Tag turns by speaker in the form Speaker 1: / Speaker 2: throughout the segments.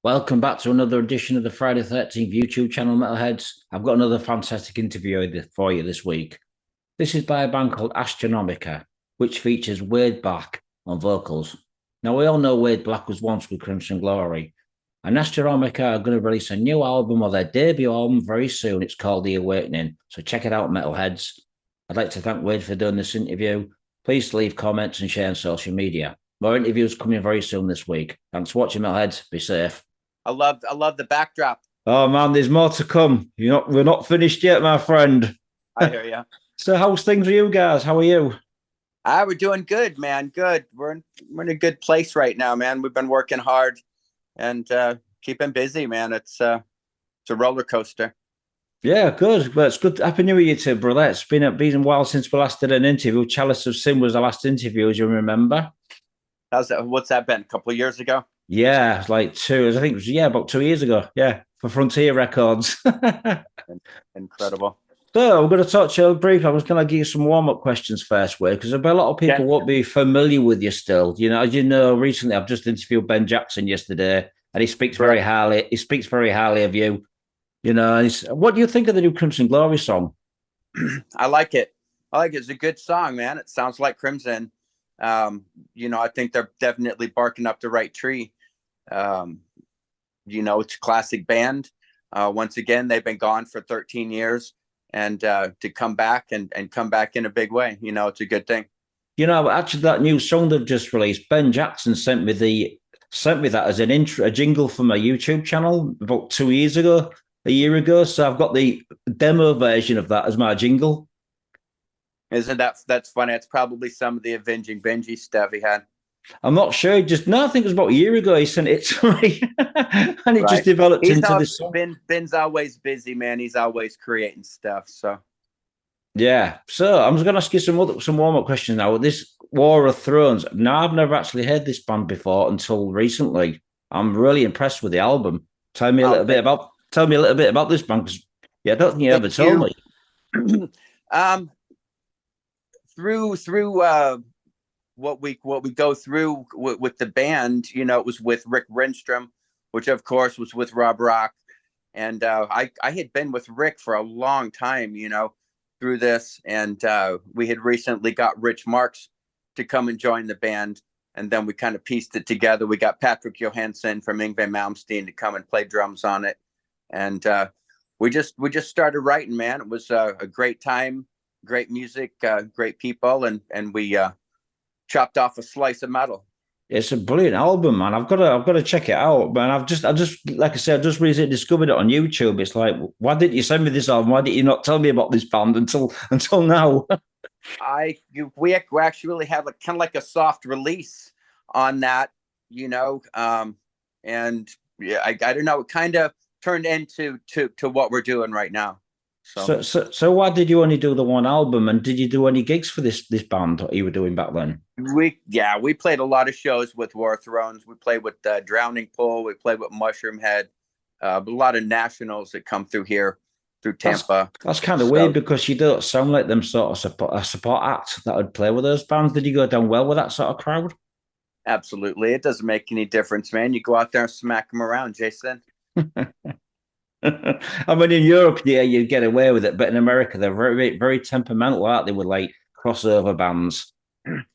Speaker 1: Welcome back to another edition of the Friday 13th YouTube channel, Metalheads. I've got another fantastic interview for you this week. This is by a band called Astronomica, which features Wade Blaque on vocals. Now, we all know Wade Blaque was once with Crimson Glory, and Astronomica are going to release a new album or their debut album very soon. It's called The Awakening, so check it out, Metalheads. I'd like to thank Wade for doing this interview. Please leave comments and share on social media. More interviews coming very soon this week. Thanks for watching, Metalheads. Be safe.
Speaker 2: I love the backdrop.
Speaker 1: Oh man, there's more to come. We're not finished yet, my friend.
Speaker 2: I hear you.
Speaker 1: So, how's things with you guys? How are you?
Speaker 2: We're doing good, man. Good. We're in a good place right now, man. We've been working hard and keeping busy, man. It's a roller coaster.
Speaker 1: Yeah, good. Well, it's good. Happy New Year to you, brother. It's been a while since we last did an interview. Chalice of Sin was the last interview, as you remember.
Speaker 2: How's that? What's that been? A couple of years ago?
Speaker 1: Yeah, it's like I think it was, about 2 years ago. Yeah, for Frontier Records.
Speaker 2: Incredible.
Speaker 1: So, I'm going to talk to you briefly. I was going to give you some warm-up questions first, way, because a lot of people won't be familiar with you still. As you know, recently I've just interviewed Ben Jackson yesterday, and he speaks very highly. He speaks very highly of you. What do you think of the new Crimson Glory song?
Speaker 2: I like it. It's a good song, man. It sounds like Crimson. I think they're definitely barking up the right tree. It's a classic band. Once again, they've been gone for 13 years. And to come back and come back in a big way, it's a good thing.
Speaker 1: Actually, that new song they've just released, Ben Jackson sent me that as a jingle for my YouTube channel about a year ago. So I've got the demo version of that as my jingle.
Speaker 2: Isn't that's funny? It's probably some of the Avenging Benji stuff he had.
Speaker 1: I'm not sure. I think it was about a year ago he sent it to me, and it just developed into this song.
Speaker 2: Ben's always busy, man. He's always creating stuff. So
Speaker 1: yeah. So I'm just going to ask you some warm up questions now. This War of Thrones. Now I've never actually heard this band before until recently. I'm really impressed with the album. Tell me a little bit about this band. I don't think you ever told me.
Speaker 2: Through what we go through with the band, it was with Rick Renstrom, which of course was with Rob Rock, and I had been with Rick for a long time, through this, and we had recently got Rich Marks to come and join the band, and then we kind of pieced it together. We got Patrick Johansson from Yngwie Malmsteen to come and play drums on it, and we just started writing, man. It was a great time, great music, great people, and we chopped off a slice of metal.
Speaker 1: It's a brilliant album, man. I've got to check it out, man. I just like I said, I just recently discovered it on YouTube. It's like, why didn't you send me this album? Why did you not tell me about this band until now?
Speaker 2: We actually have a kind of like a soft release on that, and yeah, I don't know. It kind of turned into what we're doing right now.
Speaker 1: So why did you only do the one album, and did you do any gigs for this band that you were doing back then?
Speaker 2: We played a lot of shows with War of Thrones. We played with Drowning Pool. We played with Mushroom Head. A lot of nationals that come through here, through Tampa.
Speaker 1: That's kind of weird because you don't sound like them sort of support act that would play with those bands. Did you go down well with that sort of crowd?
Speaker 2: Absolutely. It doesn't make any difference, man. You go out there and smack them around, Jason.
Speaker 1: I mean, in Europe, yeah, you'd get away with it, but in America, they're very, very temperamental, aren't they? With like crossover bands.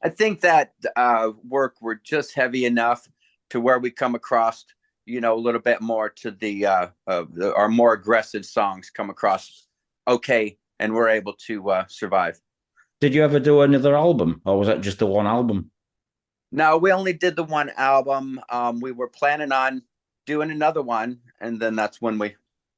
Speaker 2: I think that we're just heavy enough to where we come across, a little bit more to our more aggressive songs come across okay, and we're able to survive.
Speaker 1: Did you ever do another album, or was that just the one album?
Speaker 2: No, we only did the one album. We were planning on doing another one, and then that's when we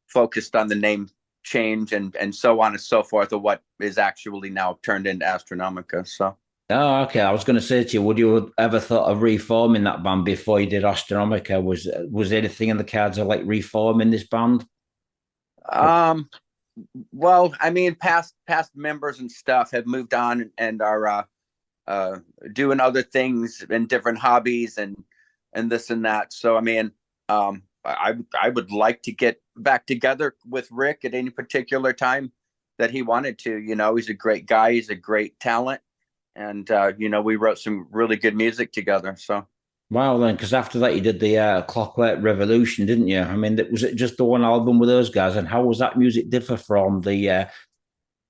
Speaker 2: focused on the name change and so on and so forth of what is actually now turned into Astronomica. So.
Speaker 1: Oh, okay. I was going to say to you, would you ever thought of reforming that band before you did Astronomica? Was anything in the cards of like reforming this band?
Speaker 2: Well, I mean, past members and stuff have moved on and are doing other things and different hobbies and this and that. So, I mean, I would like to get back together with Rick at any particular time that he wanted to. He's a great guy. He's a great talent. And, we wrote some really good music together. So
Speaker 1: Wow, then, because after that you did the Clockwork Revolution, didn't you? I mean, was it just the one album with those guys? And how was that music differ from the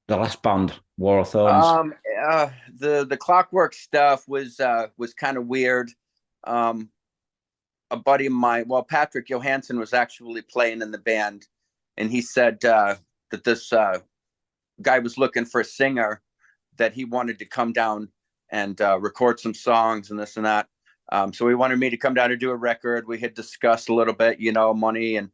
Speaker 1: last band, War of Thorns?
Speaker 2: Um, the Clockwork stuff was kind of weird. Um, a buddy of mine, well, Patrick Johansson was actually playing in the band, and he said that this guy was looking for a singer, that he wanted to come down and record some songs and this and that. So he wanted me to come down to do a record. We had discussed a little bit, money and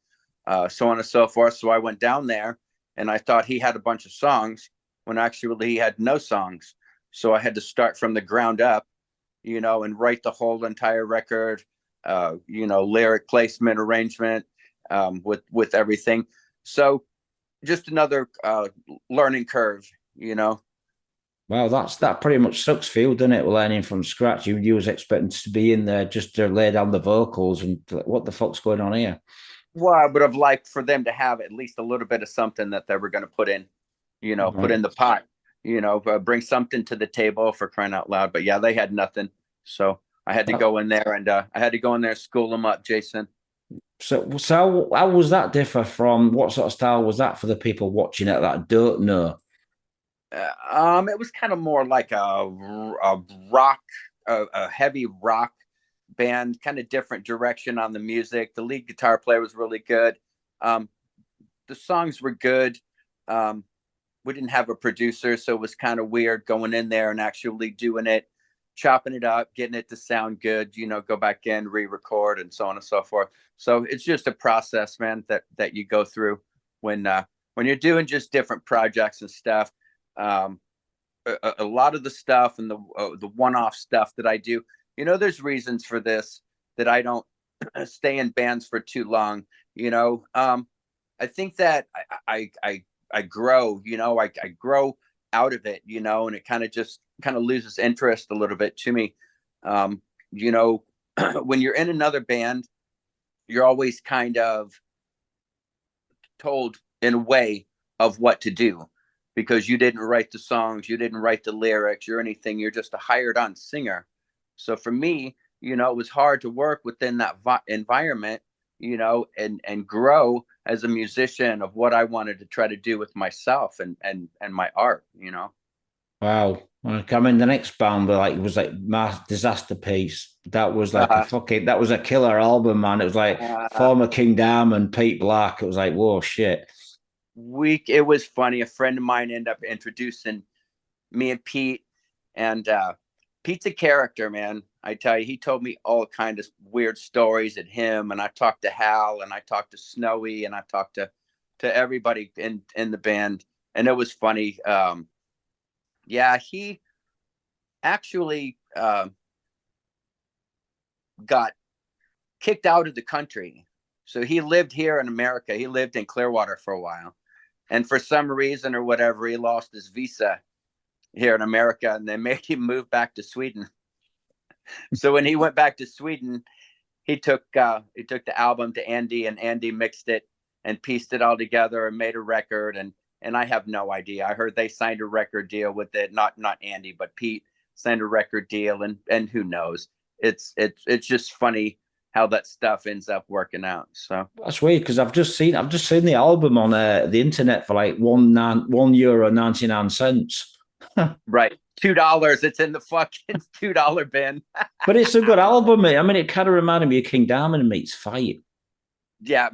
Speaker 2: so on and so forth. So I went down there, and I thought he had a bunch of songs when actually he had no songs. So I had to start from the ground up, and write the whole entire record, lyric placement, arrangement, with everything. So just another learning curve.
Speaker 1: Wow, that pretty much sucks for you, doesn't it? Learning from scratch. You was expecting to be in there just to lay down the vocals and what the fuck's going on here?
Speaker 2: Well, I would have liked for them to have at least a little bit of something that they were going to put in, put
Speaker 1: Right.
Speaker 2: in the pot, bring something to the table, for crying out loud. But yeah, they had nothing. So I had to
Speaker 1: That-
Speaker 2: go in there, and I had to go in there, school them up, Jason.
Speaker 1: so how was that differ from what sort of style was that for the people watching it that don't know?
Speaker 2: It was kind of more like a rock, a heavy rock band, kind of different direction on the music. The lead guitar player was really good. Um, the songs were good. We didn't have a producer, so it was kind of weird going in there and actually doing it, chopping it up, getting it to sound good. Go back in, re-record, and so on and so forth. So it's just a process, man, that you go through when you're doing just different projects and stuff. Um, a lot of the stuff and the one-off stuff that I do, there's reasons for this, that I don't stay in bands for too long. I think that I grow, I grow out of it, and it kind of loses interest a little bit to me. Um, you know, when you're in another band, you're always kind of told in a way of what to do, because you didn't write the songs, you didn't write the lyrics or anything. You're just a hired on singer. So for me, it was hard to work within that environment, and grow as a musician of what I wanted to try to do with myself and my art.
Speaker 1: Wow. Like, I mean, the next band it was like Mass Disaster Piece. That was like
Speaker 2: Uh,
Speaker 1: that was a killer album, man. It was like
Speaker 2: uh,
Speaker 1: former King Diamond, Pete Black. It was like, whoa, shit.
Speaker 2: it was funny. A friend of mine ended up introducing me and Pete, and Pete's a character, man. I tell you, he told me all kinds of weird stories at him, and I talked to Hal, and I talked to Snowy, and I talked to everybody in the band, and it was funny. Yeah, he actually got kicked out of the country. So he lived here in America. He lived in Clearwater for a while, and for some reason or whatever, he lost his visa here in America, and they made him move back to Sweden. So when he went back to Sweden, he took the album to Andy, and Andy mixed it and pieced it all together and made a record. And I have no idea. I heard they signed a record deal with it. Not Andy, but Pete signed a record deal, and who knows? It's just funny how that stuff ends up working out. So
Speaker 1: That's weird because I've just seen the album on the internet for like €1 99 cents.
Speaker 2: right, $2. It's in the fucking $2 bin.
Speaker 1: But it's a good album, mate. I mean, it kind of reminded me of King Diamond meets Fight.
Speaker 2: Yeah,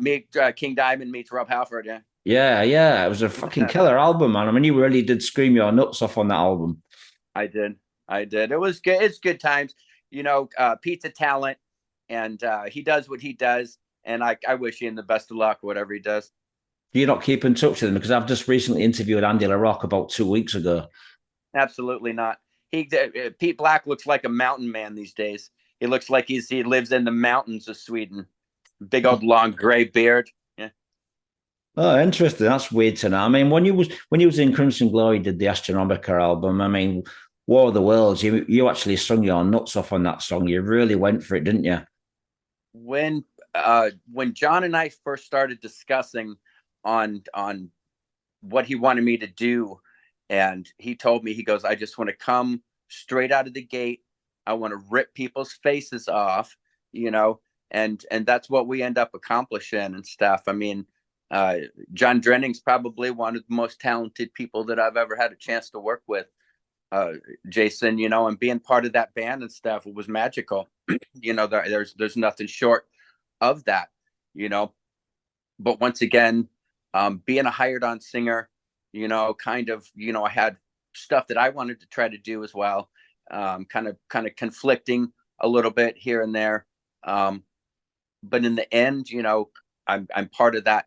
Speaker 2: King Diamond meets Rob Halford. Yeah.
Speaker 1: Yeah, yeah. It was a fucking killer album, man. I mean, you really did scream your nuts off on that album.
Speaker 2: I did. I did. It was good. It's good times. Pete's a talent, and he does what he does. And I wish him the best of luck, whatever he does.
Speaker 1: Do you not keep in touch with them? Because I've just recently interviewed Andy LaRock about 2 weeks ago.
Speaker 2: Absolutely not. Pete Black looks like a mountain man these days. He looks like he lives in the mountains of Sweden. Big old long gray beard. Yeah.
Speaker 1: Oh, interesting. That's weird to know. I mean, when you was in Crimson Glory, did the Astronomica album. I mean, War of the Worlds. You actually sung your nuts off on that song. You really went for it, didn't you?
Speaker 2: When John and I first started discussing on what he wanted me to do, and he told me, he goes, I just want to come straight out of the gate. I want to rip people's faces off, and that's what we end up accomplishing and stuff. I mean, John Drenning's probably one of the most talented people that I've ever had a chance to work with, Jason, and being part of that band and stuff, it was magical. There's nothing short of that, but once again, being a hired on singer, I had stuff that I wanted to try to do as well, kind of conflicting a little bit here and there, but in the end, I'm part of that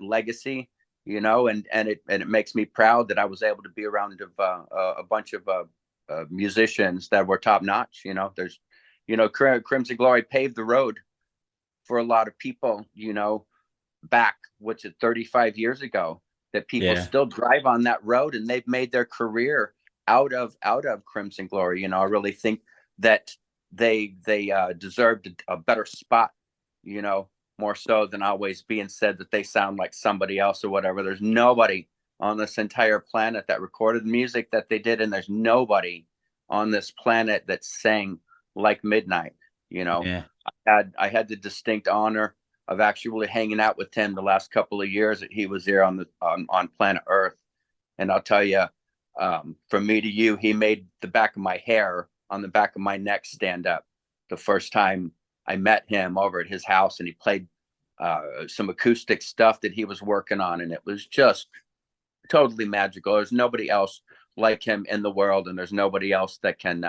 Speaker 2: legacy, and it makes me proud that I was able to be around a bunch of musicians that were top notch. There's, Crimson Glory paved the road for a lot of people, back, 35 years ago, that people still drive on that road, and they've made their career out of Crimson Glory. I really think that they deserved a better spot, more so than always being said that they sound like somebody else or whatever. There's nobody on this entire planet that recorded the music that they did, and there's nobody on this planet that sang like Midnight. I had the distinct honor of actually hanging out with him the last couple of years that he was there on planet Earth, and I'll tell you, from me to you, he made the back of my hair on the back of my neck stand up the first time I met him over at his house, and he played some acoustic stuff that he was working on, and it was just totally magical. There's nobody else like him in the world, and there's nobody else that can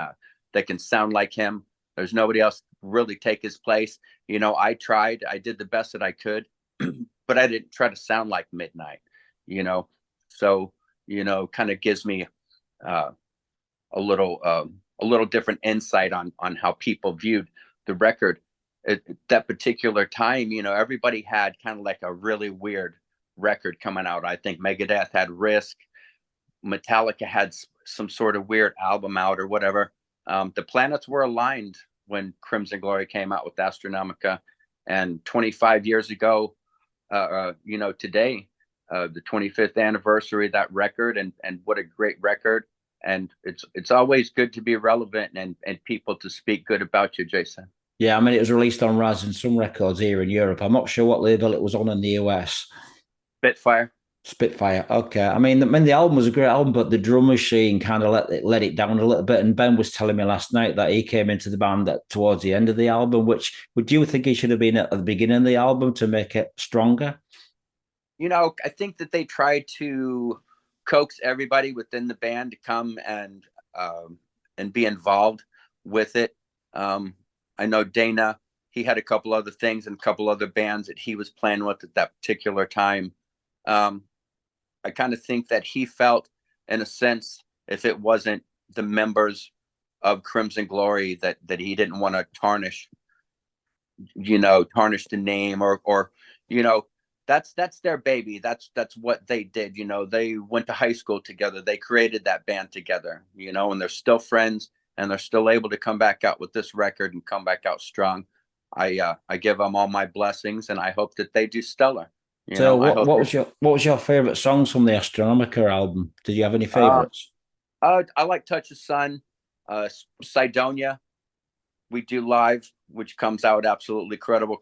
Speaker 2: sound like him. There's nobody else really take his place. I did the best that I could, but I didn't try to sound like Midnight. So kind of gives me a little different insight on how people viewed the record at that particular time. Everybody had kind of like a really weird record coming out. I think Megadeth had Risk, Metallica had some sort of weird album out or whatever. The planets were aligned when Crimson Glory came out with Astronomica, and 25 years ago, today, the 25th anniversary of that record, and what a great record. And it's always good to be relevant and people to speak good about you, Jason.
Speaker 1: Yeah, I mean, it was released on Rising Sun Records here in Europe. I'm not sure what label it was on in the US. Spitfire. Okay. I mean, the album was a great album, but the drum machine kind of let it down a little bit. And Ben was telling me last night that he came into the band towards the end of the album. Which would you think he should have been at the beginning of the album to make it stronger?
Speaker 2: I think that they tried to coax everybody within the band to come and be involved with it. I know Dana, he had a couple other things and a couple other bands that he was playing with at that particular time. I kind of think that he felt, in a sense, if it wasn't the members of Crimson Glory, that he didn't want to tarnish the name or that's their baby. That's what they did. They went to high school together. They created that band together, and they're still friends, and they're still able to come back out with this record and come back out strong. I give them all my blessings, and I hope that they do stellar.
Speaker 1: What was your favorite songs from the Astronomica album? Did you have any favorites?
Speaker 2: I like Touch of Sun, Sidonia. We do live, which comes out absolutely incredible.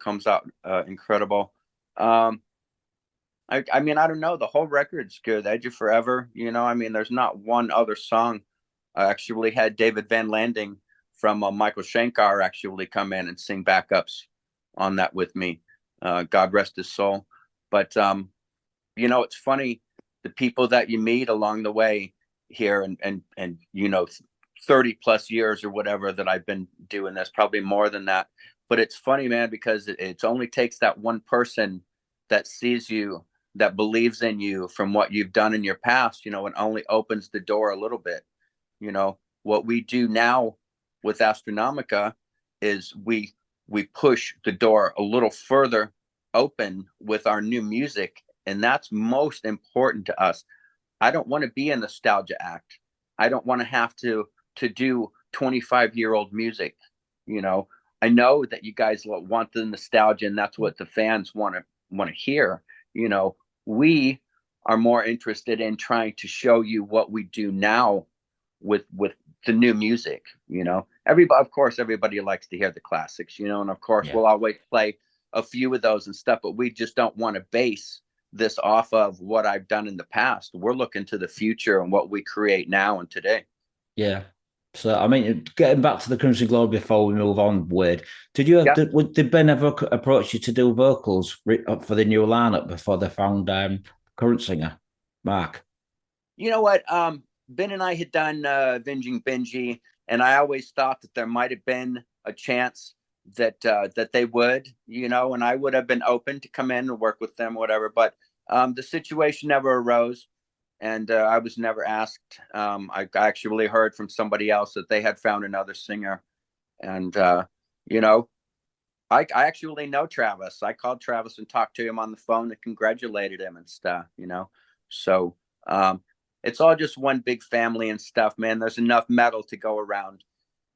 Speaker 2: I mean, I don't know. The whole record's good. Edge of Forever. There's not one other song. I actually had David Van Landing from Michael Shankar actually come in and sing backups on that with me. God rest his soul. But, it's funny, the people that you meet along the way here and 30 plus years or whatever that I've been doing this, probably more than that. But it's funny, man, because it only takes that one person that sees you, that believes in you from what you've done in your past, it only opens the door a little bit. What we do now with Astronomica is we push the door a little further open with our new music, and that's most important to us. I don't want to be a nostalgia act. I don't want to have to do 25-year-old music. I know that you guys want the nostalgia, and that's what the fans want to hear. We are more interested in trying to show you what we do now with the new music, everybody, of course, everybody likes to hear the classics, you know, and of course
Speaker 1: Yeah.
Speaker 2: we'll always play a few of those and stuff, but we just don't want to base this off of what I've done in the past. We're looking to the future and what we create now and today.
Speaker 1: Yeah. So, I mean, getting back to the Crimson Glory before we move on, Wade,
Speaker 2: Yeah.
Speaker 1: did Ben ever approach you to do vocals for the new lineup before they found current singer, Mark?
Speaker 2: You know what? Ben and I had done Vinging Benji, and I always thought that there might have been a chance that that they would, you know, and I would have been open to come in and work with them, whatever. But the situation never arose, and I was never asked. I actually heard from somebody else that they had found another singer, and you know, I actually know Travis. I called Travis and talked to him on the phone and congratulated him and stuff, you know. So it's all just one big family and stuff, man. There's enough metal to go around.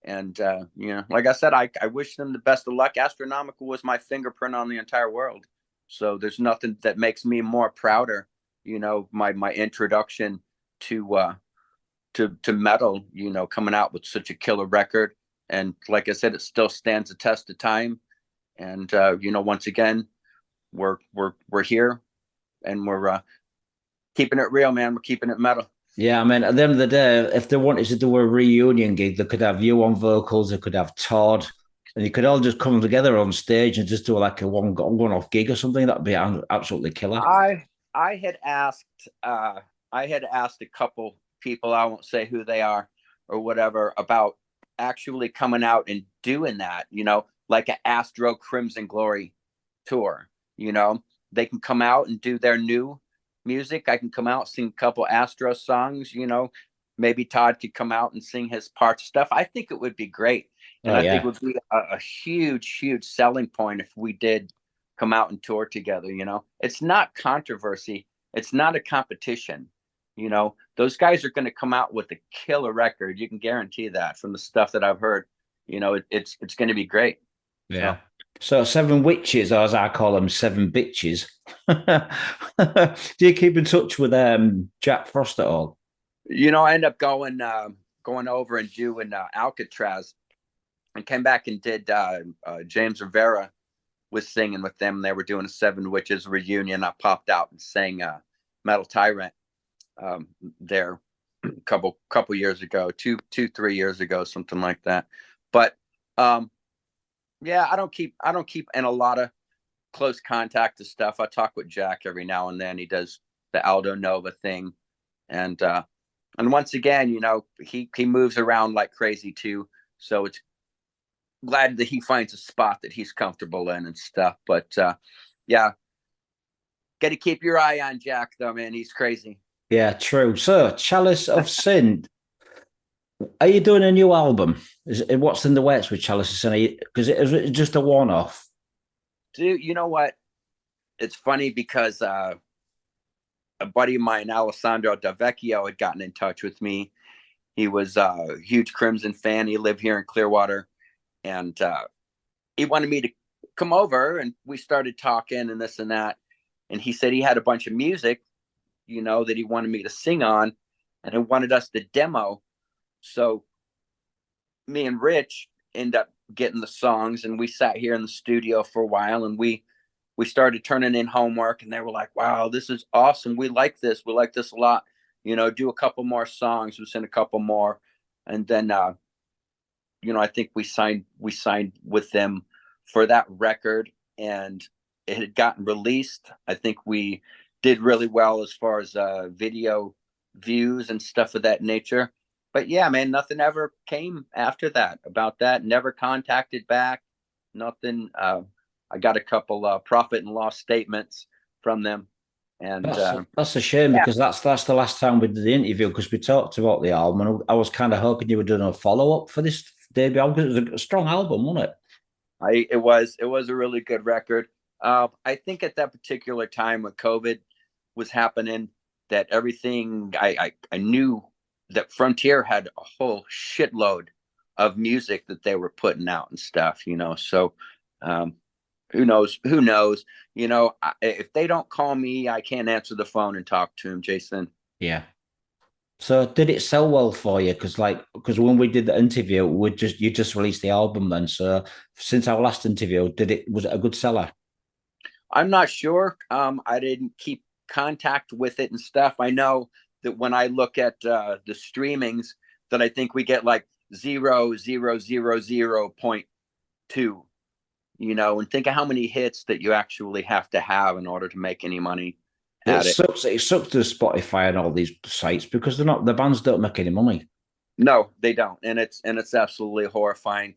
Speaker 2: And you know, like I said, I wish them the best of luck. Astronomica was my fingerprint on the entire world. So there's nothing that makes me more prouder, you know, my introduction to to metal, you know, coming out with such a killer record. And like I said, it still stands the test of time. And you know, once again, we're here, and we're keeping it real, man. We're keeping it metal.
Speaker 1: Yeah, I mean, at the end of the day, if they wanted to do a reunion gig, they could have you on vocals, they could have Todd, and you could all just come together on stage and just do like a one-off gig or something. That'd be absolutely killer.
Speaker 2: I had asked a couple people, I won't say who they are or whatever, about actually coming out and doing that, you know, like an Astro Crimson Glory tour. You know, they can come out and do their new music. I can come out, sing a couple Astro songs, you know, maybe Todd could come out and sing his part stuff. I think it would be great. And
Speaker 1: Oh
Speaker 2: I think
Speaker 1: yeah,
Speaker 2: it would be a huge selling point if we did come out and tour together. You know, it's not controversy. It's not a competition. You know, those guys are going to come out with a killer record. You can guarantee that from the stuff that I've heard. You know, it's going to be great.
Speaker 1: yeah.
Speaker 2: So,
Speaker 1: So seven witches, or as I call them, seven bitches. Do you keep in touch with Jack Frost at all?
Speaker 2: you know, I end up going over and doing Alcatraz, and came back and did James Rivera was singing with them. They were doing a Seven Witches reunion. I popped out and sang Metal Tyrant there a couple years ago, 3 years ago, something like that. But yeah, I don't keep in a lot of close contact to stuff. I talk with Jack every now and then. He does the Aldo Nova thing, and once again, you know, he moves around like crazy too. So it's glad that he finds a spot that he's comfortable in and stuff. But yeah, got to keep your eye on Jack though, man. He's crazy.
Speaker 1: Yeah, true. So, Chalice of Sin, are you doing a new album? What's in the works with Chalice of Sin? Because it was just a one-off.
Speaker 2: Dude, you know what? It's funny because a buddy of mine, Alessandro Davecchio, had gotten in touch with me. He was a huge Crimson fan. He lived here in Clearwater, and he wanted me to come over, and we started talking and this and that. And he said he had a bunch of music, you know, that he wanted me to sing on, and he wanted us to demo. So me and Rich end up getting the songs, and we sat here in the studio for a while, and we started turning in homework, and they were like, wow, this is awesome. We like this a lot, you know, do a couple more songs. We sent a couple more, and then you know, I think we signed with them for that record, and it had gotten released. I think we did really well as far as video views and stuff of that nature. But yeah, man, nothing ever came after that about that. Never contacted back. Nothing. I got a couple profit and loss statements from them, and
Speaker 1: That's a shame
Speaker 2: yeah,
Speaker 1: because that's the last time we did the interview because we talked about the album and I was kind of hoping you were doing a follow up for this debut album because it was a strong album, wasn't it?
Speaker 2: it was a really good record. I think at that particular time when COVID was happening, that everything I knew that Frontier had a whole shitload of music that they were putting out and stuff, you know. So who knows? Who knows? You know, if they don't call me, I can't answer the phone and talk to him, Jason.
Speaker 1: Yeah. So did it sell well for you? Because when we did the interview, you just released the album then. So since our last interview, was it a good seller?
Speaker 2: I'm not sure. I didn't keep contact with it and stuff. I know that when I look at the streamings, that I think we get like 0.2, and think of how many hits that you actually have to have in order to make any money
Speaker 1: It
Speaker 2: at it.
Speaker 1: sucks. It sucks to Spotify and all these sites because the bands don't make any money.
Speaker 2: No, they don't, and it's absolutely horrifying.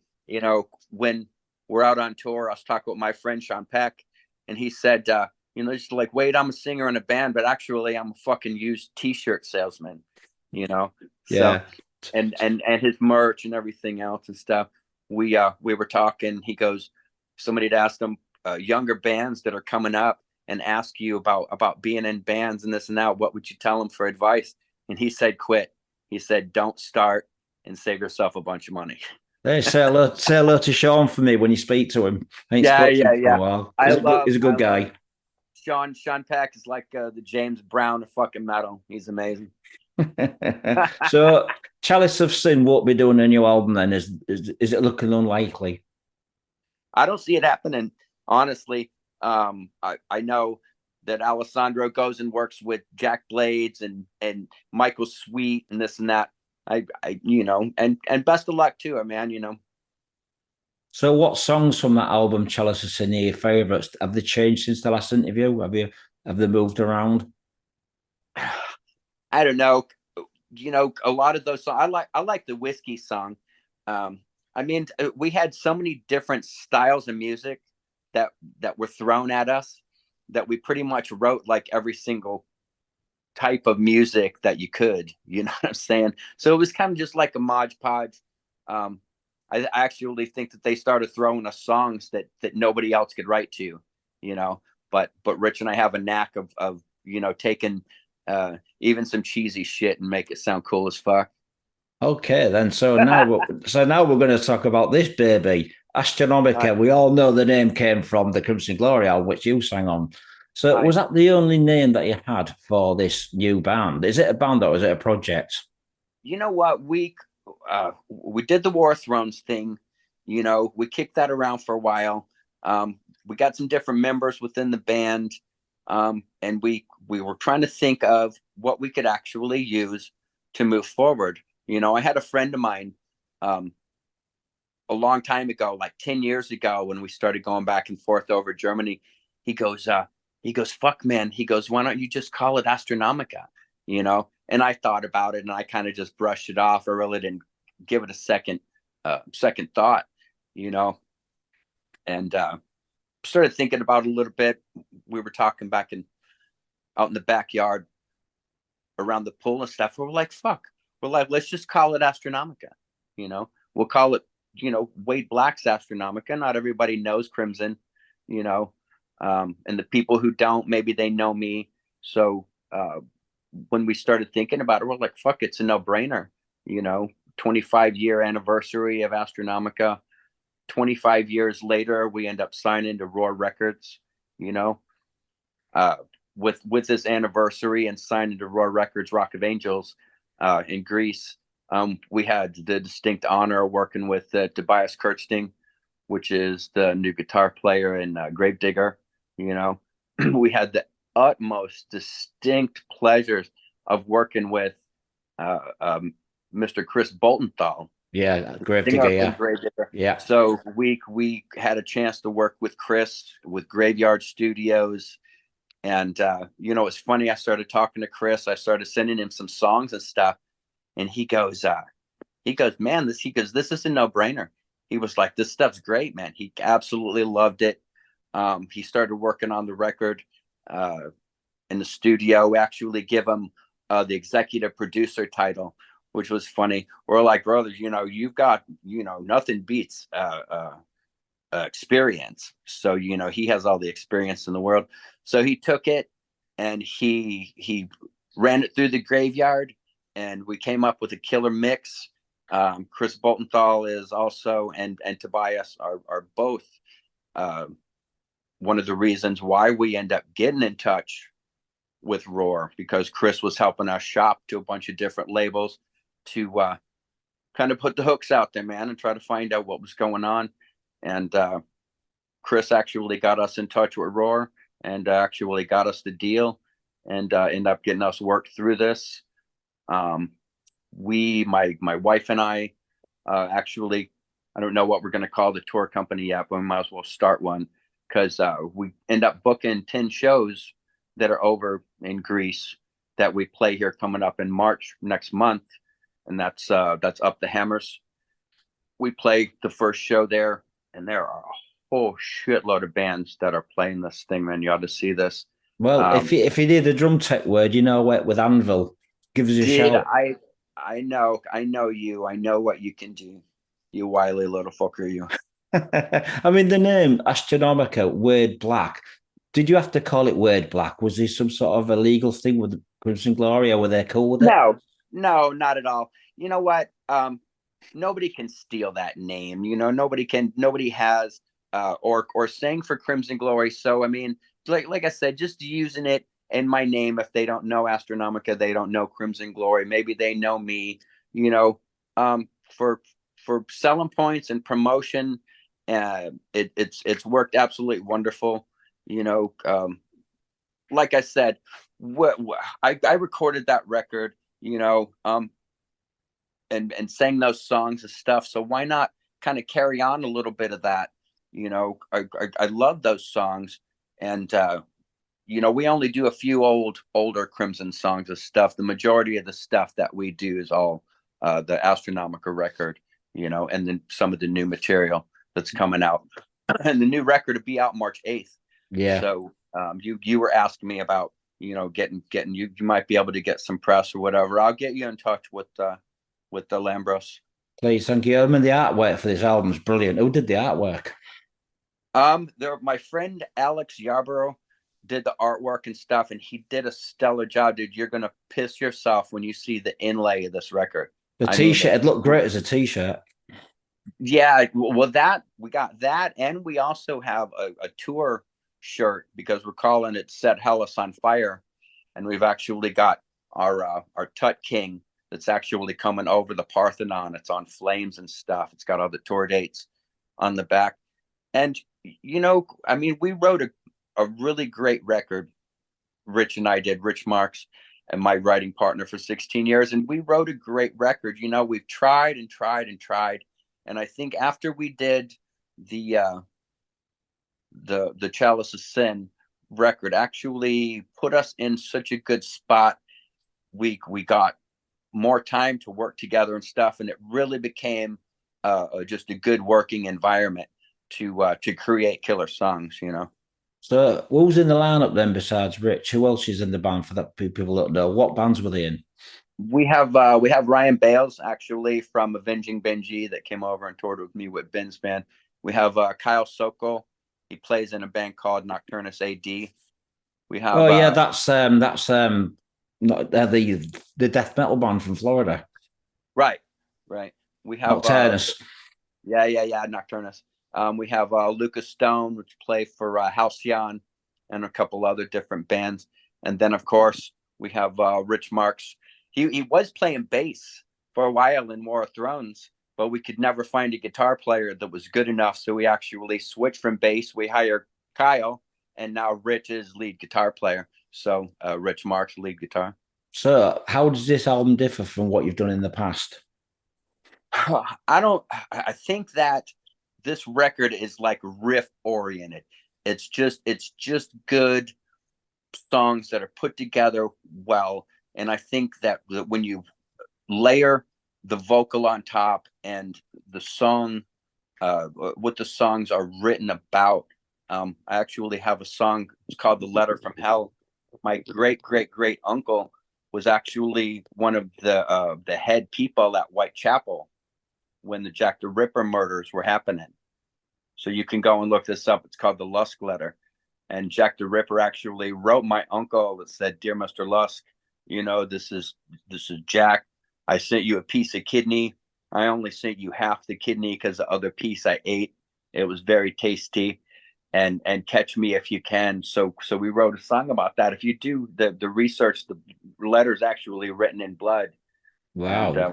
Speaker 2: When we're out on tour, I was talking with my friend Sean Peck, and he said, just like, wait, I'm a singer in a band, but actually, I'm a fucking used T-shirt salesman. So,
Speaker 1: Yeah.
Speaker 2: and his merch and everything else and stuff. We were talking. He goes, somebody had asked him, younger bands that are coming up and ask you about being in bands and this and that. What would you tell them for advice? And he said, quit. He said, don't start and save yourself a bunch of money.
Speaker 1: Hey, say hello to Sean for me when you speak to him. I ain't
Speaker 2: Yeah,
Speaker 1: spoken to
Speaker 2: yeah,
Speaker 1: him for a
Speaker 2: yeah.
Speaker 1: while. He's a good guy.
Speaker 2: Sean Peck is like the James Brown of fucking metal. He's amazing.
Speaker 1: So Chalice of Sin won't be doing a new album then. Is it looking unlikely?
Speaker 2: I don't see it happening, honestly. I know that Alessandro goes and works with Jack Blades and Michael Sweet and this and that. I and best of luck to him, man.
Speaker 1: So what songs from that album Chalice of Sin are your favourites? Have they changed since the last interview? Have they moved around?
Speaker 2: I don't know. A lot of those songs. I like the Whiskey song. We had so many different styles of music that were thrown at us that we pretty much wrote like every single type of music that you could. You know what I'm saying? So it was kind of just like a Mod Podge. I actually think that they started throwing us songs that nobody else could write to. But Rich and I have a knack of taking even some cheesy shit and make it sound cool as fuck.
Speaker 1: Okay, then. So now we're going to talk about this baby, Astronomica. We all know the name came from the Crimson Glory album, which you sang on. So was that the only name that you had for this new band? Is it a band or is it a project?
Speaker 2: You know what? We did the War of Thrones thing. We kicked that around for a while. We got some different members within the band, and we were trying to think of what we could actually use to move forward. I had a friend of mine a long time ago, like 10 years ago, when we started going back and forth over Germany. He goes, fuck, man. He goes, why don't you just call it Astronomica? And I thought about it and I kind of just brushed it off. I really didn't give it a second thought, and started thinking about it a little bit. We were talking out in the backyard around the pool and stuff. We're like, fuck. We're like, let's just call it Astronomica. We'll call it, Wade Black's Astronomica. Not everybody knows Crimson, and the people who don't, maybe they know me. So when we started thinking about it, we're like, fuck, it's a no-brainer. 25-year anniversary of Astronomica. 25 years later, we end up signing to Roar Records. With this anniversary and signing to Roar Records, Rock of Angels in Greece. We had the distinct honor of working with Tobias Kurtzting, which is the new guitar player in Gravedigger. We had the utmost distinct pleasures of working with Mr. Chris Boltonthal.
Speaker 1: Yeah, Gravedigger.
Speaker 2: Yeah. So we had a chance to work with Chris with Graveyard Studios. And, it's funny. I started talking to Chris. I started sending him some songs and stuff. And he goes, man, this is a no-brainer. He was like, this stuff's great, man. He absolutely loved it. He started working on the record in the studio. We actually give him the executive producer title, which was funny. We're like, brothers, you've got, nothing beats experience. So, he has all the experience in the world. So he took it and he ran it through the Graveyard, and we came up with a killer mix. Chris Boltonthal is also, and Tobias are both one of the reasons why we end up getting in touch with Roar, because Chris was helping us shop to a bunch of different labels to kind of put the hooks out there, man, and try to find out what was going on. And Chris actually got us in touch with Roar and actually got us the deal and ended up getting us worked through this. My wife and I actually, I don't know what we're going to call the tour company yet, but we might as well start one, because we end up booking 10 shows that are over in Greece that we play here coming up in March next month. And that's Up the Hammers. We play the first show there, and there are a whole shitload of bands that are playing this thing, man. You ought to see this.
Speaker 1: Well, if you need a drum tech word, with Anvil, give us a shout.
Speaker 2: I know you. I know what you can do. You wily little fucker, you.
Speaker 1: I mean, the name Astronomica, Word Black. Did you have to call it Word Black? Was there some sort of illegal thing with Crimson Glory, or were they cool with it?
Speaker 2: No, not at all. You know what? Nobody can steal that name. Nobody has or sang for Crimson Glory. So I mean, like I said, just using it in my name. If they don't know Astronomica, they don't know Crimson Glory. Maybe they know me. For selling points and promotion, it's worked absolutely wonderful. Like I said, I recorded that record, and sang those songs and stuff. So why not kind of carry on a little bit of that? I love those songs, and we only do a few older Crimson songs and stuff. The majority of the stuff that we do is all the Astronomica record, and then some of the new material that's coming out. And the new record will be out March 8th.
Speaker 1: Yeah.
Speaker 2: So you were asking me about, getting you might be able to get some press or whatever. I'll get you in touch with the Lambros.
Speaker 1: Please, thank you. I mean, the artwork for this album is brilliant. Who did the artwork?
Speaker 2: My friend Alex Yarborough did the artwork and stuff, and he did a stellar job, dude. You're gonna piss yourself when you see the inlay of this record.
Speaker 1: The T-shirt, it looked great as a T-shirt.
Speaker 2: Yeah, well, we got that, and we also have a tour shirt, because we're calling it Set Hellas on Fire, and we've actually got our Tut King that's actually coming over the Parthenon. It's on flames and stuff. It's got all the tour dates on the back. And, I mean, we wrote a really great record. Rich and I did, Rich Marks, and my writing partner for 16 years. And we wrote a great record. We've tried and tried and tried. And I think after we did the Chalice of Sin record, actually put us in such a good spot. We got more time to work together and stuff, and it really became just a good working environment to create killer songs.
Speaker 1: So, what was in the lineup then besides Rich? Who else is in the band for that people don't know? What bands were they in?
Speaker 2: We have Ryan Bales, actually, from Avenging Benji, that came over and toured with me with Ben's band. We have Kyle Sokol. He plays in a band called Nocturnus AD. We have
Speaker 1: that's not the death metal band from Florida.
Speaker 2: Right. We have
Speaker 1: Nocturnus.
Speaker 2: Nocturnus. We have Lucas Stone, which play for Halcyon, and a couple other different bands. And then, of course, we have Rich Marks. He was playing bass for a while in War of Thrones, but we could never find a guitar player that was good enough. So we actually switched from bass. We hired Kyle, and now Rich is lead guitar player. So Rich Marks, lead guitar.
Speaker 1: So how does this album differ from what you've done in the past?
Speaker 2: I think that this record is like riff oriented. It's just good songs that are put together well. And I think that when you layer the vocal on top and the song, what the songs are written about. I actually have a song. It's called "The Letter from Hell." My great uncle was actually one of the head people at Whitechapel when the Jack the Ripper murders were happening. So you can go and look this up. It's called "The Lusk Letter," and Jack the Ripper actually wrote my uncle that said, "Dear Mr. Lusk, this is Jack. I sent you a piece of kidney. I only sent you half the kidney because the other piece I ate. It was very tasty. and Catch Me If You Can. So we wrote a song about that. If you do the research, the letter's actually written in blood. And
Speaker 1: Wow.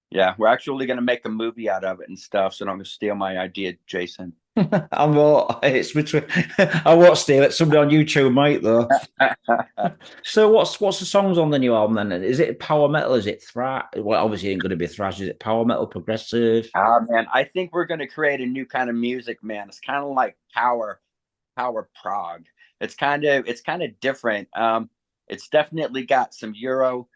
Speaker 2: yeah, we're actually going to make a movie out of it and stuff. So don't steal my idea, Jason.
Speaker 1: I'm all, it's between I won't steal it. Somebody on YouTube might though. So what's the songs on the new album then? Is it power metal? Is it thrash? Well, obviously it ain't gonna be thrash. Is it power metal, progressive?
Speaker 2: Man, I think we're going to create a new kind of music, man. It's kind of like power prog. It's kind of different. It's definitely got some Euro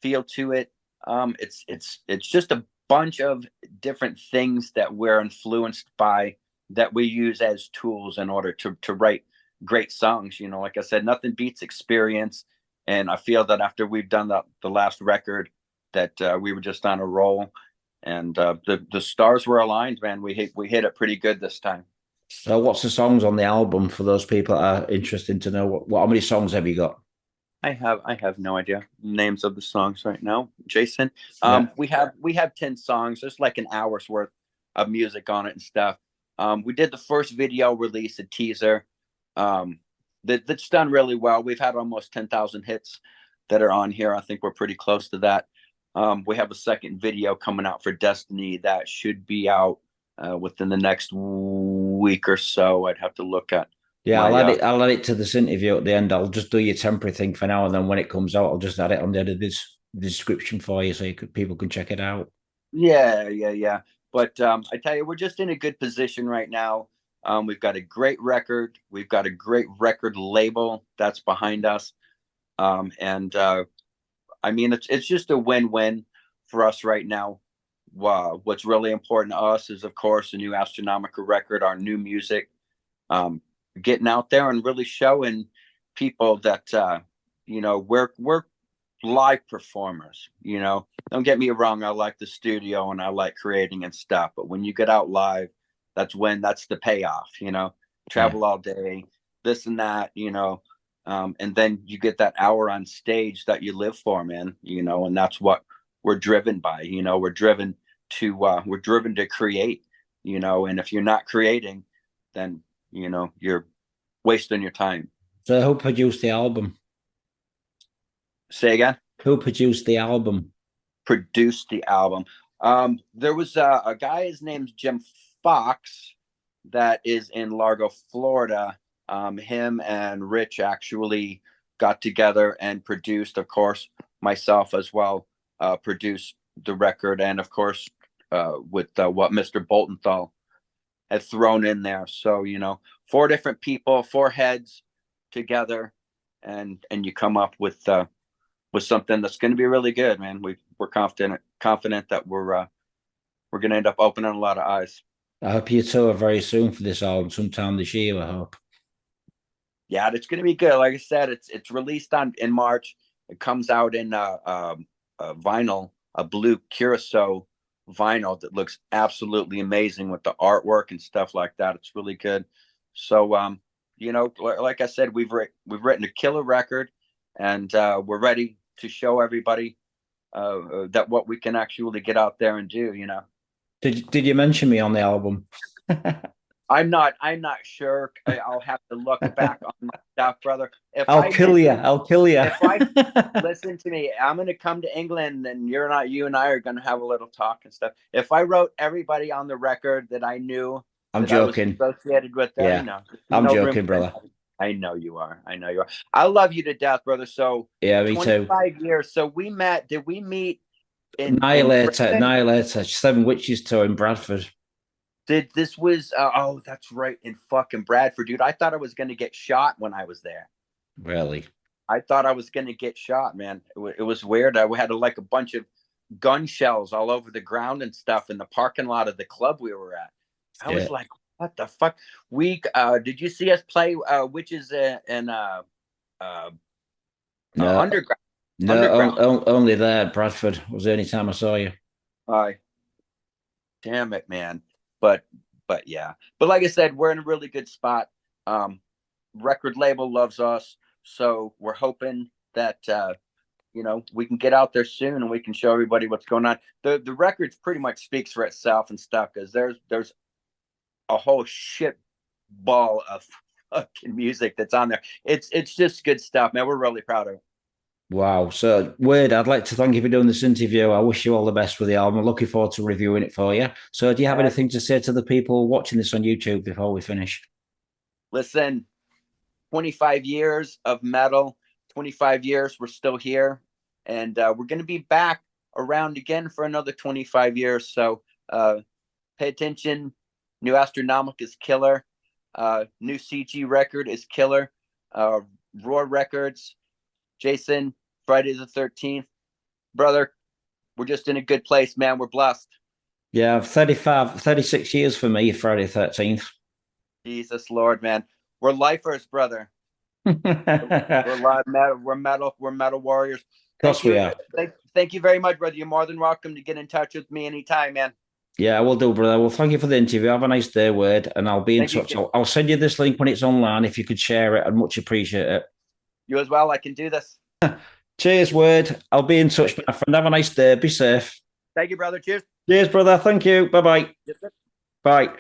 Speaker 2: feel to it. It's just a bunch of different things that we're influenced by, that we use as tools in order to write great songs. Like I said, nothing beats experience. And I feel that after we've done the last record, that we were just on a roll, and the stars were aligned, man. We hit it pretty good this time.
Speaker 1: So what's the songs on the album for those people that are interested to know what how many songs have you got?
Speaker 2: I have no idea names of the songs right now, Jason.
Speaker 1: Yeah.
Speaker 2: We have 10 songs. There's like an hour's worth of music on it and stuff. We did the first video release, a teaser. That's done really well. We've had almost 10,000 hits that are on here. I think we're pretty close to that. We have a second video coming out for Destiny that should be out within the next week or so. I'd have to look at.
Speaker 1: Yeah,
Speaker 2: My,
Speaker 1: I'll add it to this interview at the end. I'll just do your temporary thing for now, and then when it comes out, I'll just add it on the end of this description for you, so people can check it out.
Speaker 2: yeah. But I tell you, we're just in a good position right now. We've got a great record. We've got a great record label that's behind us. And I mean, it's just a win-win for us right now. Wow. What's really important to us is, of course, the new Astronomica record, our new music, getting out there and really showing people that we're live performers. Don't get me wrong, I like the studio and I like creating and stuff, but when you get out live, that's the payoff. Travel all day, this and that, and then you get that hour on stage that you live for, man. And that's what we're driven by. We're driven to create. And if you're not creating, then you're wasting your time.
Speaker 1: So who produced the album?
Speaker 2: Say again.
Speaker 1: Who produced the album?
Speaker 2: Produced the album. There was a guy, his name's Jim Fox, that is in Largo, Florida. Him and Rich actually got together and produced, of course, myself as well, produced the record, and of course with what Mr. Boltonthal had thrown in there. So 4 different people, 4 heads together, and you come up with something that's going to be really good, man. We're confident that we're going to end up opening a lot of eyes.
Speaker 1: I hope you tour very soon for this album, sometime this year, I hope.
Speaker 2: Yeah, it's going to be good. Like I said, it's released in March. It comes out in a vinyl, a blue curacao vinyl that looks absolutely amazing with the artwork and stuff like that. It's really good. So, like I said, we've written a killer record, and we're ready to show everybody that what we can actually get out there and do.
Speaker 1: Did you mention me on the album?
Speaker 2: I'm not sure. I'll have to look back on that stuff, brother.
Speaker 1: I'll kill you.
Speaker 2: If I listen to me, I'm going to come to England, and you and I are going to have a little talk and stuff. If I wrote everybody on the record that I knew,
Speaker 1: I'm joking.
Speaker 2: I was associated with them,
Speaker 1: yeah, I'm joking, brother.
Speaker 2: I know you are. I love you to death, brother. So
Speaker 1: yeah, me
Speaker 2: 25
Speaker 1: too.
Speaker 2: years. So we met. Did we meet in
Speaker 1: Annihilator, 7 Witches tour in Bradford.
Speaker 2: This was that's right, in fucking Bradford, dude. I thought I was gonna get shot when I was there.
Speaker 1: Really?
Speaker 2: I thought I was gonna get shot, man. It was weird. I had a bunch of gun shells all over the ground and stuff in the parking lot of the club we were at. I was like, what the fuck? Did you see us play Witches in Underground?
Speaker 1: No,
Speaker 2: Underground.
Speaker 1: only there. Bradford was the only time I saw you.
Speaker 2: Damn it, man. But yeah. But like I said, we're in a really good spot. Record label loves us, so we're hoping that we can get out there soon and we can show everybody what's going on. The record pretty much speaks for itself and stuff, because there's a whole shit ball of fucking music that's on there. It's just good stuff, man. We're really proud of it.
Speaker 1: Wow. So, Wade, I'd like to thank you for doing this interview. I wish you all the best with the album. I'm looking forward to reviewing it for you. So, do you have anything to say to the people watching this on YouTube before we finish?
Speaker 2: Listen, 25 years of metal, 25 years, we're still here. And we're going to be back around again for another 25 years. So pay attention. New Astronomica is killer. New CG record is killer. Roar Records, Jason, Friday the 13th. Brother, we're just in a good place, man. We're blessed.
Speaker 1: Yeah, 36 years for me, Friday the 13th.
Speaker 2: Jesus Lord, man. We're lifers, brother. We're metal warriors.
Speaker 1: Of course we are.
Speaker 2: Thank you very much, brother. You're more than welcome to get in touch with me anytime, man.
Speaker 1: Yeah, I will do, brother. Well, thank you for the interview. Have a nice day, Wade, and I'll be in touch. I'll send you this link when it's online. If you could share it, I'd much appreciate it.
Speaker 2: You as well. I can do this.
Speaker 1: Cheers, Wade. I'll be in touch, my friend. Have a nice day. Be safe.
Speaker 2: Thank you, brother. Cheers.
Speaker 1: Cheers, brother. Thank you. Bye-bye.
Speaker 2: Yes, sir.
Speaker 1: Bye.